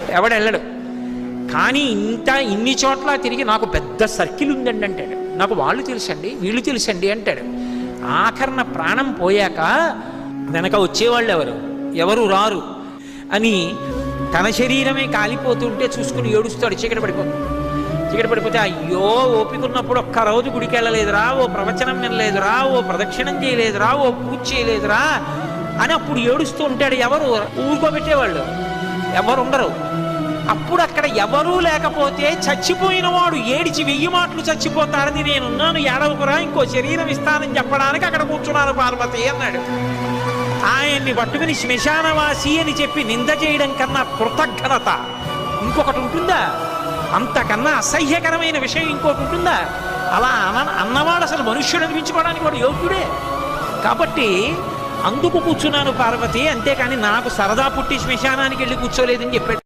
ఎవడెళ్ళడు. కానీ ఇన్ని చోట్ల తిరిగి నాకు పెద్ద సర్కిల్ ఉందండి అంటాడు. నాకు వాళ్ళు తెలుసండి, వీళ్ళు తెలుసండి అంటాడు. ఆఖరణ ప్రాణం పోయాక వెనక వచ్చేవాళ్ళు ఎవరు రారు అని తన శరీరమే కాలిపోతుంటే చూసుకుని ఏడుస్తాడు. చీకటి పడిపోతే అయ్యో ఓపికన్నప్పుడు ఒక్కరోజు గుడికి వెళ్ళలేదురా, ఓ ప్రవచనం వినలేదురా, ఓ ప్రదక్షిణం చేయలేదురా, ఓ పూజ చేయలేదురా అని అప్పుడు ఏడుస్తూ ఉంటాడు. ఎవరు ఊరుకోబెట్టేవాళ్ళు ఎవరు ఉండరు. అప్పుడు అక్కడ ఎవరూ లేకపోతే చచ్చిపోయిన వాడు ఏడిచి 1000 మాటలు చచ్చిపోతారని నేనున్నాను, ఏడవకురా, ఇంకో శరీరం ఇస్తానని చెప్పడానికి అక్కడ కూర్చున్నాను పార్వతి అన్నాడు. ఆయన్ని పట్టుకుని శ్మశానవాసి అని చెప్పి నింద చేయడం కన్నా కృతజ్ఞత ఇంకొకటి ఉంటుందా? అంతకన్నా అసహ్యకరమైన విషయం ఇంకోటి ఉంటుందా? అలా అన్నవాడు అసలు మనుష్యుడు అనిపించుకోవడానికి వాడు యోగ్యుడే. కాబట్టి అందుకు కూర్చున్నాను పార్వతి, అంతేకాని నాకు సరదా పుట్టి శ్మశానానికి వెళ్ళి కూర్చోలేదని చెప్పాడు.